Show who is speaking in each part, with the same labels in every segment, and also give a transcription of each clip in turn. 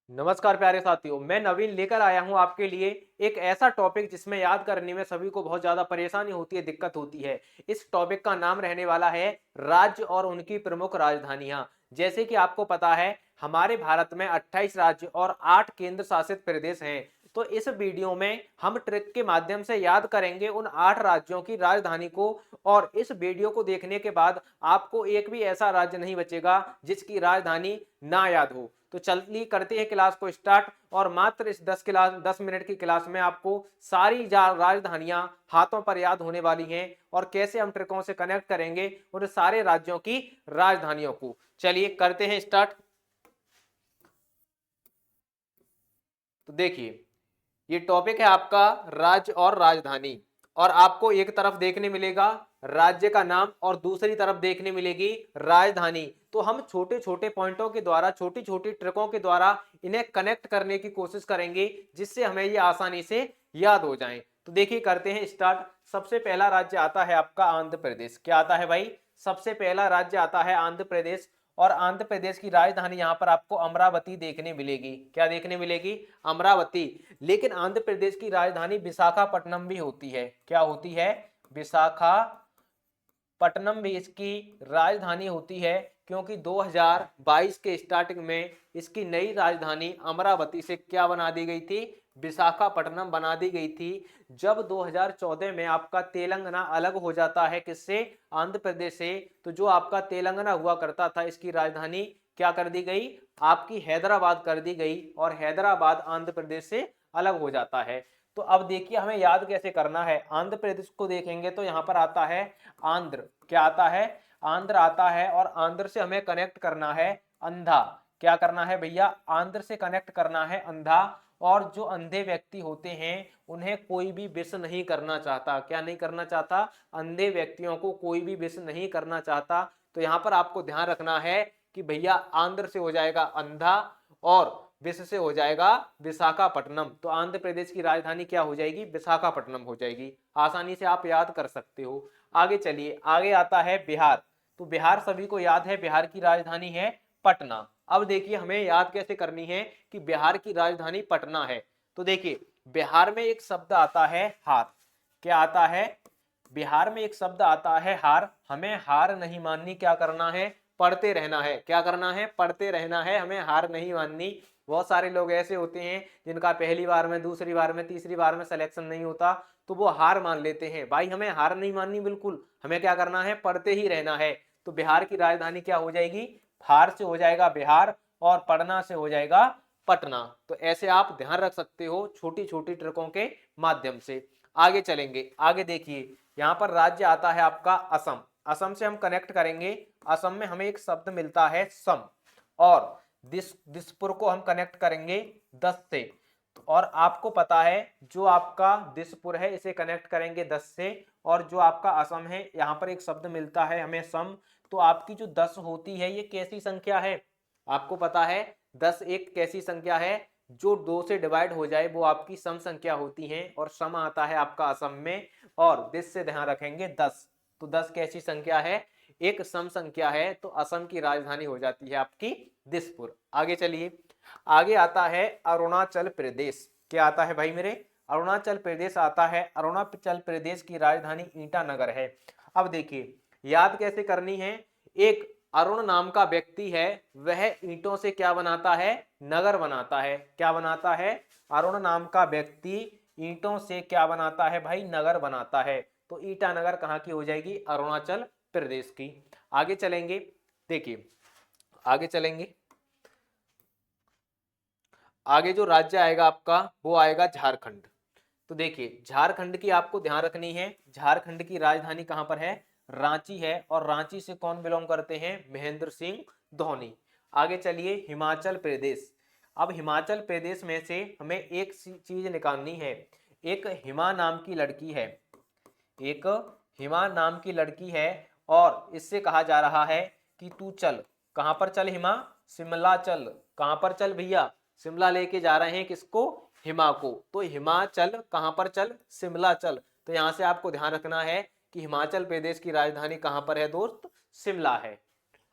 Speaker 1: नमस्कार प्यारे साथियों, मैं नवीन लेकर आया हूं आपके लिए एक ऐसा टॉपिक जिसमें याद करने में सभी को बहुत ज्यादा परेशानी होती है, दिक्कत होती है। इस टॉपिक का नाम रहने वाला है राज्य और उनकी प्रमुख राजधानियां। जैसे कि आपको पता है, हमारे भारत में 28 राज्य और 8 केंद्र शासित प्रदेश हैं। तो इस वीडियो में हम ट्रिक के माध्यम से याद करेंगे उन 8 राज्यों की राजधानी को। और इस वीडियो को देखने के बाद आपको एक भी ऐसा राज्य नहीं बचेगा जिसकी राजधानी ना याद हो। तो चलिए करते हैं क्लास को स्टार्ट। और मात्र इस 10 मिनट की क्लास में आपको सारी राजधानियां हाथों पर याद होने वाली हैं और कैसे हम ट्रिकों से कनेक्ट करेंगे उन सारे राज्यों की राजधानियों को। चलिए करते हैं स्टार्ट। तो देखिए, ये टॉपिक है आपका राज्य और राजधानी। और आपको एक तरफ देखने मिलेगा राज्य का नाम और दूसरी तरफ देखने मिलेगी राजधानी। तो हम छोटे छोटे पॉइंटों के द्वारा, छोटी छोटी ट्रिकों के द्वारा इन्हें कनेक्ट करने की कोशिश करेंगे जिससे हमें ये आसानी से याद हो जाएं। तो देखिए करते हैं स्टार्ट। सबसे पहला राज्य आता है आपका आंध्र प्रदेश। क्या आता है भाई? सबसे पहला राज्य आता है आंध्र प्रदेश। और आंध्र प्रदेश की राजधानी यहां पर आपको अमरावती देखने मिलेगी। क्या देखने मिलेगी? अमरावती। लेकिन आंध्र प्रदेश की राजधानी विशाखापट्टनम भी होती है। क्या होती है? विशाखापट्टनम भी इसकी राजधानी होती है, क्योंकि 2022 के स्टार्टिंग में इसकी नई राजधानी अमरावती से क्या बना दी गई थी? विशाखापट्टनम बना दी गई थी। जब 2014 में आपका तेलंगाना अलग हो जाता है किससे? आंध्र प्रदेश से। तो जो आपका तेलंगाना हुआ करता था, इसकी राजधानी क्या कर दी गई? आपकी हैदराबाद कर दी गई। और हैदराबाद आंध्र प्रदेश से अलग हो जाता है। तो अब देखिए हमें याद कैसे करना है। आंध्र प्रदेश को देखेंगे तो यहां पर आता है आंध्र। क्या आता है? आंध्र आता है। और आंध्र से हमें कनेक्ट करना है अंधा। क्या करना है भैया? आंध्र से कनेक्ट करना है अंधा। और जो अंधे व्यक्ति होते हैं उन्हें कोई भी विष नहीं करना चाहता। क्या नहीं करना चाहता? अंधे व्यक्तियों को कोई भी विष नहीं करना चाहता। तो यहां पर आपको ध्यान रखना है कि भैया आंध्र से हो जाएगा अंधा और विष से हो जाएगा विशाखापट्टनम। तो आंध्र प्रदेश की राजधानी क्या हो जाएगी? विशाखापट्टनम हो जाएगी। आसानी से आप याद कर सकते हो। आगे चलिए, आगे आता है बिहार। तो बिहार सभी को याद है, बिहार की राजधानी है पटना। अब देखिए हमें याद कैसे करनी है कि बिहार की राजधानी पटना है। तो देखिए, बिहार में एक शब्द आता है हार। क्या आता है? बिहार में एक शब्द आता है हार। हमें हार नहीं माननी। क्या करना है? पढ़ते रहना है। क्या करना है? पढ़ते रहना है। हमें हार नहीं माननी। बहुत सारे लोग ऐसे होते हैं जिनका पहली बार में, दूसरी बार में, तीसरी बार में सिलेक्शन नहीं होता, तो वो हार मान लेते हैं। भाई हमें हार नहीं माननी, बिल्कुल हमें क्या करना है? पढ़ते ही रहना है। तो बिहार की राजधानी क्या हो जाएगी? हार से हो जाएगा बिहार और पटना से हो जाएगा पटना। तो ऐसे आप ध्यान रख सकते हो छोटी छोटी ट्रिकों के माध्यम से। आगे चलेंगे, आगे देखिए, यहां पर राज्य आता है आपका असम। असम से हम कनेक्ट करेंगे। असम में हमें एक शब्द मिलता है सम। और दिसपुर को हम कनेक्ट करेंगे दस से। और आपको पता है जो आपका दिसपुर है इसे कनेक्ट करेंगे 10 से। और जो आपका असम है यहां पर एक शब्द मिलता है हमें सम। तो आपकी जो 10 होती है ये कैसी संख्या है? आपको पता है 10 एक कैसी संख्या है? जो 2 से डिवाइड हो जाए वो आपकी सम संख्या होती है। और सम आता है आपका असम में। और दिस से ध्यान रखेंगे 10। तो 10 कैसी संख्या है? एक सम संख्या है। तो असम की राजधानी हो जाती है आपकी दिसपुर। आगे चलिए, आगे आता है अरुणाचल प्रदेश। क्या आता है भाई मेरे? अरुणाचल प्रदेश आता है। अरुणाचल प्रदेश की राजधानी ईटानगर है। अब देखिए याद कैसे करनी है। एक अरुण नाम का व्यक्ति है, वह ईंटों से क्या बनाता है? नगर बनाता है। क्या बनाता है? अरुण नाम का व्यक्ति ईंटों से क्या बनाता है भाई? नगर बनाता है। तो ईटानगर कहाँ की हो जाएगी? अरुणाचल प्रदेश की। आगे चलेंगे, देखिए आगे चलेंगे, आगे जो राज्य आएगा आपका वो आएगा झारखंड। तो देखिए झारखंड की आपको ध्यान रखनी है। झारखंड की राजधानी कहां पर है? रांची है। और रांची से कौन बिलोंग करते हैं? महेंद्र सिंह धोनी। आगे चलिए, हिमाचल प्रदेश। अब हिमाचल प्रदेश में से हमें एक चीज निकालनी है। एक हिमा नाम की लड़की है। एक हिमा नाम की लड़की है। और इससे कहा जा रहा है कि तू चल। कहां पर चल हिमा? शिमला चल। कहां पर चल भैया? शिमला लेके जा रहे हैं किसको? हिमा को। तो हिमाचल कहां पर चल? शिमला चल। तो यहां से आपको ध्यान रखना है कि हिमाचल प्रदेश की राजधानी कहां पर है दोस्त? शिमला है।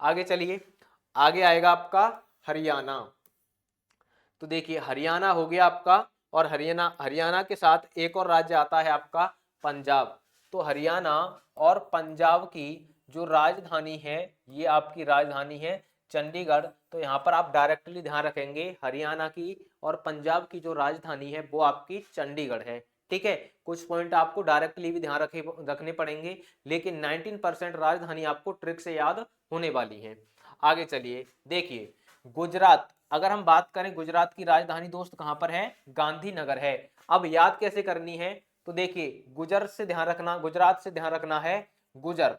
Speaker 1: आगे चलिए, आगे आएगा आपका हरियाणा। तो देखिए हरियाणा हो गया आपका, और हरियाणा हरियाणा के साथ एक और राज्य आता है आपका पंजाब। तो हरियाणा और पंजाब की जो राजधानी है, ये आपकी राजधानी है चंडीगढ़। तो यहाँ पर आप डायरेक्टली ध्यान रखेंगे हरियाणा की और पंजाब की जो राजधानी है वो आपकी चंडीगढ़ है। ठीक है, कुछ पॉइंट आपको डायरेक्टली भी ध्यान रखने पड़ेंगे, लेकिन 19% राजधानी आपको ट्रिक से याद होने वाली है। आगे चलिए देखिए, गुजरात, अगर हम बात करें गुजरात की राजधानी दोस्त कहां पर है, गांधीनगर है। अब याद कैसे करनी है, तो देखिए गुजर से ध्यान रखना, गुजरात से ध्यान रखना है गुजर,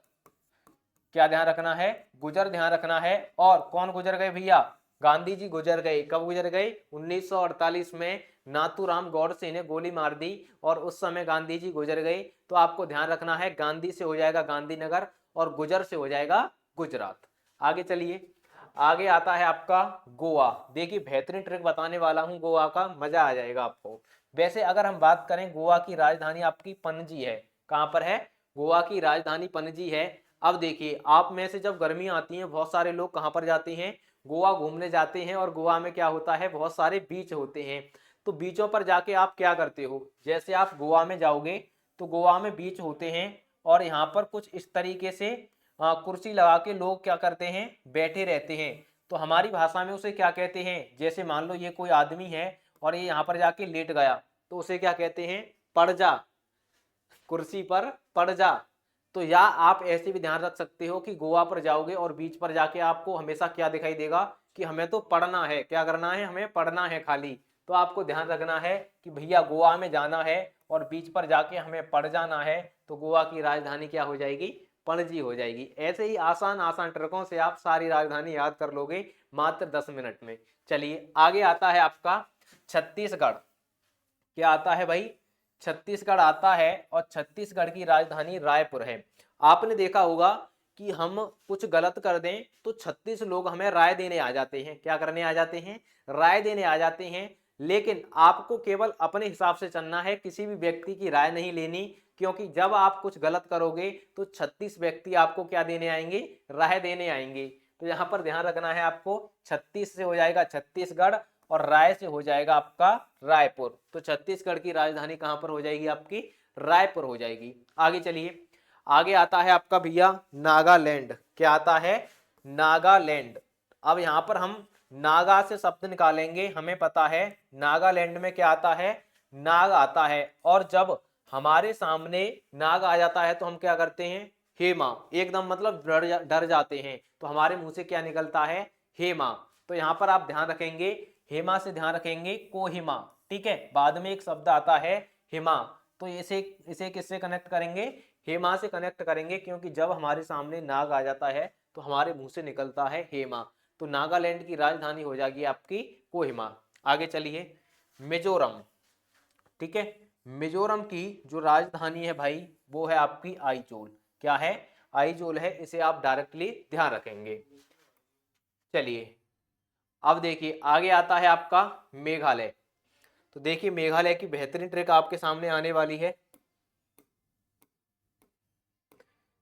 Speaker 1: क्या ध्यान रखना है, गुजर ध्यान रखना है। और कौन गुजर गए भैया, गांधी जी गुजर गए। कब गुजर गए, 1948 में नाथूराम गौडसे ने गोली मार दी और उस समय गांधी जी गुजर गए। तो आपको ध्यान रखना है गांधी से हो जाएगा गांधीनगर और गुजर से हो जाएगा गुजरात। आगे चलिए, आगे आता है आपका गोवा। देखिए बेहतरीन ट्रिक बताने वाला हूं गोवा का, मजा आ जाएगा आपको। वैसे अगर हम बात करें, गोवा की राजधानी आपकी पणजी है। कहां पर है, गोवा की राजधानी पणजी है। अब देखिए आप में से जब गर्मी आती है, बहुत सारे लोग कहां पर जाते हैं, गोवा घूमने जाते हैं। और गोवा में क्या होता है, बहुत सारे बीच होते हैं। तो बीचों पर जाके आप क्या करते हो, जैसे आप गोवा में जाओगे तो गोवा में बीच होते हैं और यहाँ पर कुछ इस तरीके से कुर्सी लगा के लोग क्या करते हैं, बैठे रहते हैं। तो हमारी भाषा में उसे क्या कहते हैं, जैसे मान लो ये कोई आदमी है और ये यहाँ पर जाके लेट गया, तो उसे क्या कहते हैं, पड़ जा, कुर्सी पर पड़ जा। तो या आप ऐसे भी ध्यान रख सकते हो कि गोवा पर जाओगे और बीच पर जाके आपको हमेशा क्या दिखाई देगा कि हमें तो पढ़ना है, क्या करना है, हमें पढ़ना है खाली। तो आपको ध्यान रखना है कि भैया गोवा में जाना है और बीच पर जाके हमें पढ़ जाना है। तो गोवा की राजधानी क्या हो जाएगी, पणजी हो जाएगी। ऐसे ही आसान आसान ट्रिकों से आप सारी राजधानी याद कर लोगे मात्र 10 मिनट में। चलिए आगे आता है आपका छत्तीसगढ़। क्या आता है भाई, छत्तीसगढ़ आता है और छत्तीसगढ़ की राजधानी रायपुर है। आपने देखा होगा कि हम कुछ गलत कर दें तो 36 लोग हमें राय देने आ जाते हैं, क्या करने आ जाते हैं, राय देने आ जाते हैं। लेकिन आपको केवल अपने हिसाब से चलना है, किसी भी व्यक्ति की राय नहीं लेनी, क्योंकि जब आप कुछ गलत करोगे तो 36 व्यक्ति आपको क्या देने आएंगे, राय देने आएंगे। तो यहाँ पर ध्यान रखना है आपको, 36 से हो जाएगा छत्तीसगढ़ और राय से हो जाएगा आपका रायपुर। तो छत्तीसगढ़ की राजधानी कहां पर हो जाएगी आपकी, रायपुर हो जाएगी। आगे चलिए, आगे आता है आपका भैया नागालैंड। क्या आता है, नागालैंड। अब यहां पर हम नागा से शब्द निकालेंगे, हमें पता है नागालैंड में क्या आता है, नाग आता है। और जब हमारे सामने नाग आ जाता है तो हम क्या करते हैं, हेमा, एकदम मतलब डर जाते हैं। तो हमारे मुंह से क्या निकलता है, हेमा। तो यहां पर आप ध्यान रखेंगे, हेमा से ध्यान रखेंगे कोहिमा। ठीक है, बाद में एक शब्द आता है हिमा, तो इसे इसे किससे कनेक्ट करेंगे, हेमा से कनेक्ट करेंगे, क्योंकि जब हमारे सामने नाग आ जाता है तो हमारे मुंह से निकलता है हेमा। तो नागालैंड की राजधानी हो जाएगी आपकी कोहिमा। आगे चलिए, मिजोरम। ठीक है, मिजोरम की जो राजधानी है भाई वो है आपकी आइजोल। क्या है, आइजोल है, इसे आप डायरेक्टली ध्यान रखेंगे। चलिए अब देखिए आगे आता है आपका मेघालय। तो देखिए मेघालय की बेहतरीन ट्रिक आपके सामने आने वाली है।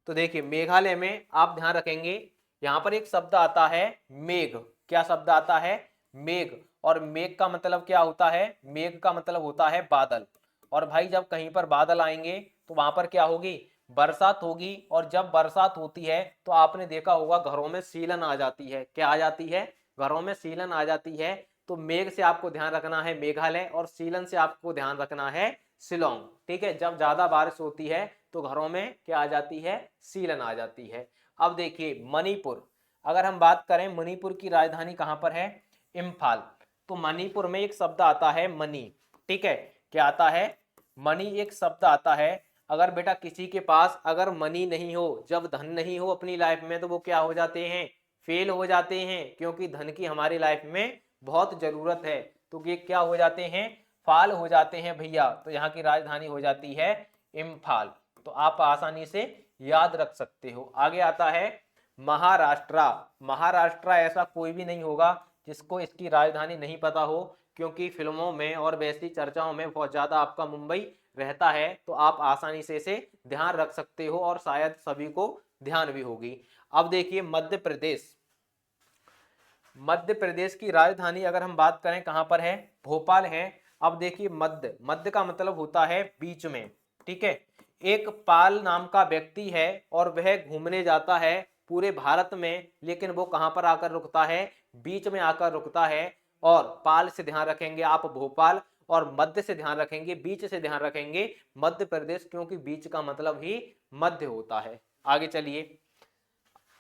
Speaker 1: तो देखिए मेघालय में आप ध्यान रखेंगे, यहां पर एक शब्द आता है मेघ। क्या शब्द आता है, मेघ। और मेघ का मतलब क्या होता है, मेघ का मतलब होता है बादल। और भाई जब कहीं पर बादल आएंगे तो वहां पर क्या होगी, बरसात होगी। और जब बरसात होती है तो आपने देखा होगा घरों में सीलन आ जाती है। क्या आ जाती है, घरों में सीलन आ जाती है। तो मेघ से आपको ध्यान रखना है मेघालय, और सीलन से आपको ध्यान रखना है शिलोंग। ठीक है, जब ज्यादा बारिश होती है तो घरों में क्या आ जाती है, सीलन आ जाती है। अब देखिए मणिपुर, अगर हम बात करें मणिपुर की राजधानी कहां पर है, इम्फाल। तो मणिपुर में एक शब्द आता है मणि। ठीक है, क्या आता है, मणि एक शब्द आता है। अगर बेटा किसी के पास अगर मनी नहीं हो, जब धन नहीं हो अपनी लाइफ में, तो वो क्या हो जाते हैं, फेल हो जाते हैं, क्योंकि धन की हमारी लाइफ में बहुत जरूरत है। तो ये क्या हो जाते हैं, फाल हो जाते हैं भैया। तो यहाँ की राजधानी हो जाती है इम्फाल। तो आप आसानी से याद रख सकते हो। आगे आता है महाराष्ट्र। महाराष्ट्र ऐसा कोई भी नहीं होगा जिसको इसकी राजधानी नहीं पता हो, क्योंकि फिल्मों में और वैसी चर्चाओं में बहुत ज्यादा आपका मुंबई रहता है। तो आप आसानी से इसे ध्यान रख सकते हो और शायद सभी को ध्यान भी होगी। अब देखिए मध्य प्रदेश। मध्य प्रदेश की राजधानी अगर हम बात करें कहां पर है, भोपाल है। अब देखिए मध्य, मध्य का मतलब होता है बीच में, ठीक है। एक पाल नाम का व्यक्ति है और वह घूमने जाता है पूरे भारत में, लेकिन वो कहां पर आकर रुकता है, बीच में आकर रुकता है। और पाल से ध्यान रखेंगे आप भोपाल, और मध्य से ध्यान रखेंगे, बीच से ध्यान रखेंगे मध्य प्रदेश, क्योंकि बीच का मतलब ही मध्य होता है। आगे चलिए,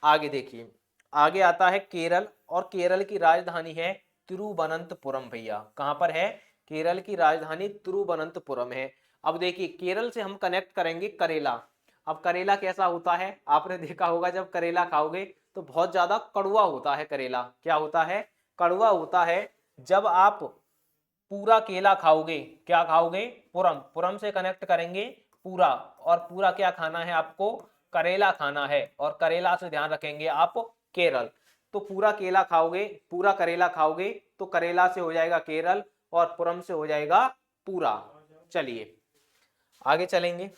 Speaker 1: आगे देखिए, आगे आता है केरल, और केरल की राजधानी है तिरुवनंतपुरम। भैया कहां पर है, केरल की राजधानी तिरुवनंतपुरम है। अब देखिए केरल से हम कनेक्ट करेंगे करेला। अब करेला कैसा होता है, आपने देखा होगा जब करेला खाओगे तो बहुत ज्यादा कड़वा होता है करेला। क्या होता है, कड़वा होता है। जब आप पूरा केला खाओगे, क्या खाओगे, पुरम, पुरम से कनेक्ट करेंगे पूरा, और पूरा क्या खाना है आपको, करेला खाना है, और करेला से ध्यान रखेंगे आप केरल। तो पूरा केला खाओगे, पूरा करेला खाओगे तो करेला से हो जाएगा केरल, और पुरम से हो जाएगा पूरा। चलिए आगे चलेंगे,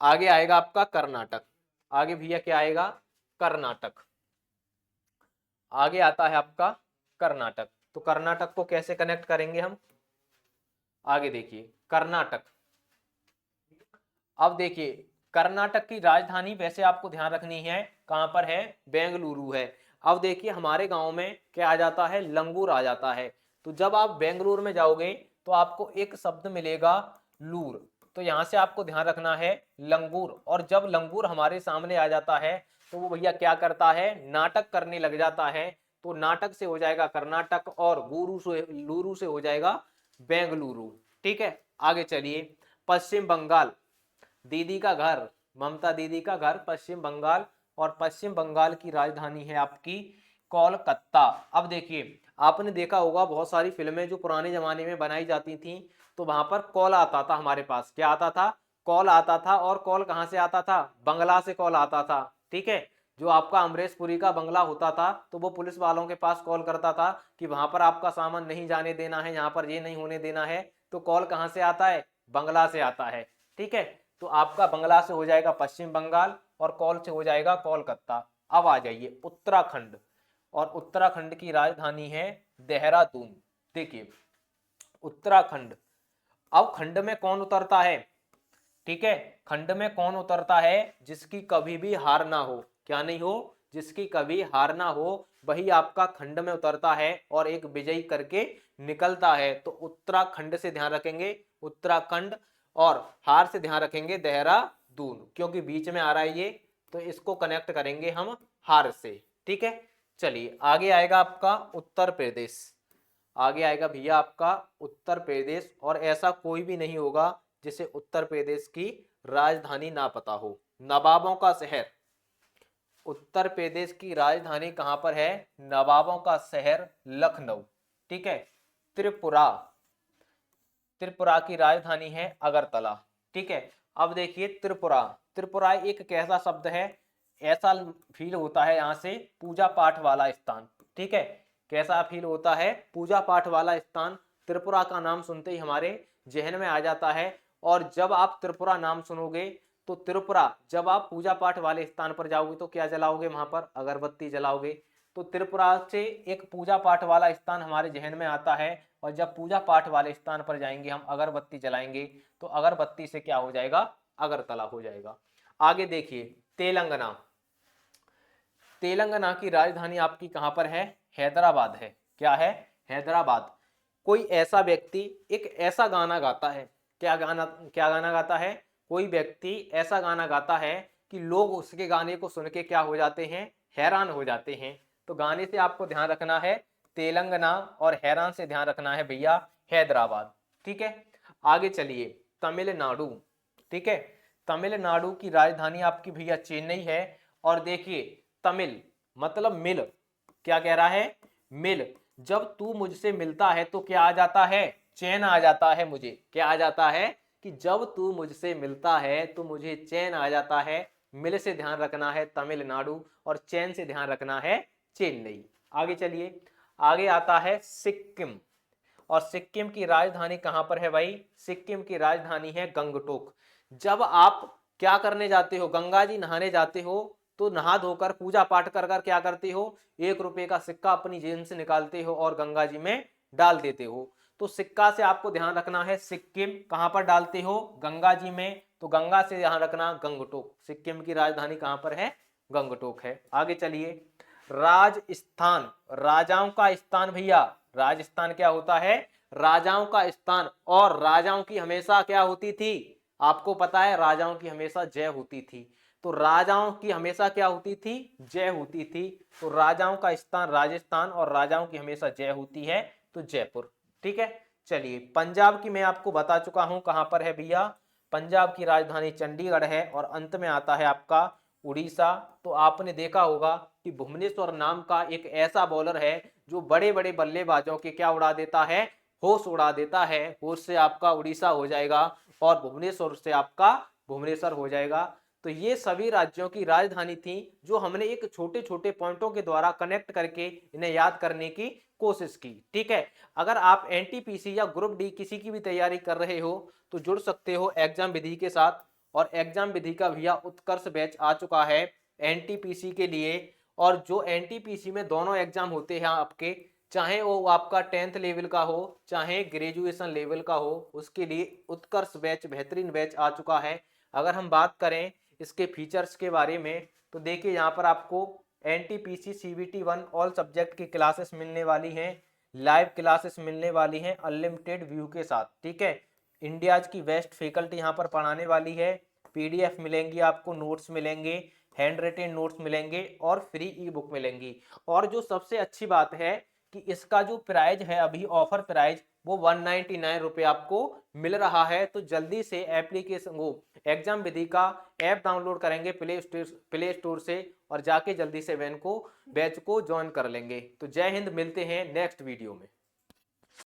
Speaker 1: आगे आएगा आपका कर्नाटक। आगे भैया क्या आएगा, कर्नाटक। आगे आता है आपका कर्नाटक। तो कर्नाटक को कैसे कनेक्ट करेंगे हम, आगे देखिए कर्नाटक। अब देखिए कर्नाटक की राजधानी वैसे आपको ध्यान रखनी है कहां पर है, बेंगलुरु है। अब देखिए हमारे गांव में क्या आ जाता है, लंगूर आ जाता है। तो जब आप बेंगलुरु में जाओगे तो आपको एक शब्द मिलेगा लूर, तो यहां से आपको ध्यान रखना है लंगूर। और जब लंगूर हमारे सामने आ जाता है तो वो भैया क्या करता है, नाटक करने लग जाता है। तो नाटक से हो जाएगा कर्नाटक, और गुरु से, लूरू से हो जाएगा बेंगलुरु। ठीक है, आगे चलिए, पश्चिम बंगाल, दीदी का घर, ममता दीदी का घर पश्चिम बंगाल, और पश्चिम बंगाल की राजधानी है आपकी कोलकाता। अब देखिए आपने देखा होगा बहुत सारी फिल्में जो पुराने जमाने में बनाई जाती थी, तो वहां पर कॉल आता था हमारे पास, क्या आता था, कॉल आता था। और कॉल कहां से आता था, बंगला से कॉल आता था। ठीक है, जो आपका अमरीश पुरी का बंगला होता था तो वो पुलिस वालों के पास कॉल करता था कि वहां पर आपका सामान नहीं जाने देना है, यहाँ पर ये नहीं होने देना है। तो कॉल कहां से आता है, बंगला से आता है। ठीक है, तो आपका बंगला से हो जाएगा पश्चिम बंगाल, और कॉल से हो जाएगा कोलकाता। अब आ जाइए उत्तराखंड, और उत्तराखंड की राजधानी है देहरादून। देखिए उत्तराखंड, अब खंड में कौन उतरता है, ठीक है, खंड में कौन उतरता है, जिसकी कभी भी हार ना हो, क्या नहीं हो, जिसकी कभी हार ना हो, वही आपका खंड में उतरता है और एक विजयी करके निकलता है। तो उत्तराखंड से ध्यान रखेंगे उत्तराखंड, और हार से ध्यान रखेंगे देहरादून, क्योंकि बीच में आ रहा है ये, तो इसको कनेक्ट करेंगे हम हार से। ठीक है, चलिए आगे आएगा आपका उत्तर प्रदेश। आगे आएगा भैया आपका उत्तर प्रदेश, और ऐसा कोई भी नहीं होगा जिसे उत्तर प्रदेश की राजधानी ना पता हो, नवाबों का शहर। उत्तर प्रदेश की राजधानी कहां पर है, नवाबों का शहर लखनऊ। ठीक है, त्रिपुरा, त्रिपुरा की राजधानी है अगरतला। ठीक है, अब देखिए त्रिपुरा, त्रिपुरा एक कैसा शब्द है, ऐसा फील होता है यहां से पूजा पाठ वाला स्थान। ठीक है, कैसा फील होता है, पूजा पाठ वाला स्थान। त्रिपुरा का नाम सुनते ही हमारे जहन में आ जाता है। और जब आप त्रिपुरा नाम सुनोगे तो त्रिपुरा, जब आप पूजा पाठ वाले स्थान पर जाओगे तो क्या जलाओगे, वहां पर अगरबत्ती जलाओगे। तो त्रिपुरा से एक पूजा पाठ वाला स्थान हमारे जहन में आता है, और जब पूजा पाठ वाले स्थान पर जाएंगे हम अगरबत्ती जलाएंगे, तो अगरबत्ती से क्या हो जाएगा, अगरतला हो जाएगा। आगे देखिए तेलंगाना, तेलंगाना की राजधानी आपकी कहां पर है, हैदराबाद है। क्या है, हैदराबाद। कोई ऐसा व्यक्ति एक ऐसा गाना गाता है, क्या गाना, क्या गाना गाता है, कोई व्यक्ति ऐसा गाना गाता है कि लोग उसके गाने को सुन के क्या हो जाते हैं, हैरान हो जाते हैं। तो गाने से आपको ध्यान रखना है तेलंगाना, और हैरान से ध्यान रखना है भैया हैदराबाद। ठीक है, आगे चलिए तमिलनाडु। ठीक है, तमिलनाडु की राजधानी आपकी भैया चेन्नई है। और देखिए तमिल मतलब मिल, क्या कह रहा है, मिल। जब तू मुझसे मिलता है तो क्या आ जाता है, चैन आ जाता है मुझे। क्या आ जाता है, कि जब तू मुझसे मिलता है तो मुझे चैन आ जाता है। मिल से ध्यान रखना है तमिलनाडु, और चैन से ध्यान रखना है चेन्नई। आगे चलिए, आगे आता है सिक्किम, और सिक्किम की राजधानी कहां पर है भाई, सिक्किम की राजधानी है गंगटोक। जब आप क्या करने जाते हो, गंगा जी नहाने जाते हो, तो नहा धोकर पूजा पाठ कर कर क्या करते हो, 1 रुपए का सिक्का अपनी जेब से निकालते हो और गंगा जी में डाल देते हो। तो सिक्का से आपको ध्यान रखना है, सिक्किम कहां पर डालते हो, गंगा जी में। तो गंगा से ध्यान रखना गंगटोक, सिक्किम की राजधानी कहां पर है, गंगटोक है। आगे चलिए, राजस्थान, राजाओं का स्थान भैया, राजस्थान क्या होता है, राजाओं का स्थान। और राजाओं की हमेशा क्या होती थी, आपको पता है राजाओं की हमेशा जय होती थी। तो राजाओं की हमेशा क्या होती थी, जय होती थी। तो राजाओं का स्थान राजस्थान और राजाओं की हमेशा जय होती है तो जयपुर। ठीक है, चलिए पंजाब की मैं आपको बता चुका हूं कहां पर है भैया, पंजाब की राजधानी चंडीगढ़ है। और अंत में आता है आपका उड़ीसा। तो आपने देखा होगा कि भुवनेश्वर नाम का एक ऐसा बॉलर है जो बड़े बड़े बल्लेबाजों के क्या उड़ा देता है, होश उड़ा देता है। होश से आपका उड़ीसा हो जाएगा और भुवनेश्वर से आपका भुवनेश्वर हो जाएगा। तो ये सभी राज्यों की राजधानी थी जो हमने एक छोटे छोटे पॉइंटों के द्वारा कनेक्ट करके इन्हें याद करने की कोशिश की। ठीक है, अगर आप एनटीपीसी या ग्रुप डी किसी की भी तैयारी कर रहे हो तो जुड़ सकते हो एग्जाम विधि के साथ। और एग्जाम विधि का भैया उत्कर्ष बैच आ चुका है एनटीपीसी के लिए। और जो एनटीपीसी में दोनों एग्जाम होते हैं आपके, चाहे वो आपका 10th लेवल का हो चाहे ग्रेजुएशन लेवल का हो, उसके लिए उत्कर्ष बैच बेहतरीन बैच आ चुका है। अगर हम बात करें इसके फीचर्स के बारे में तो देखिए यहाँ पर आपको एनटीपीसी सीबीटी 1 ऑल सब्जेक्ट की क्लासेस मिलने वाली हैं, लाइव क्लासेस मिलने वाली हैं अनलिमिटेड व्यू के साथ। ठीक है, इंडियाज की बेस्ट फैकल्टी यहाँ पर पढ़ाने वाली है, पीडीएफ मिलेंगी आपको, नोट्स मिलेंगे, हैंड रिटेन नोट्स मिलेंगे और फ्री ई बुक मिलेंगी। और जो सबसे अच्छी बात है कि इसका जो प्राइस है अभी ऑफर प्राइस वो 199 रुपये आपको मिल रहा है। तो जल्दी से एप्लीकेशन वो एग्जाम विधि का ऐप डाउनलोड करेंगे प्ले स्टोर से और जाके जल्दी से बैच को ज्वाइन कर लेंगे। तो जय हिंद, मिलते हैं नेक्स्ट वीडियो में।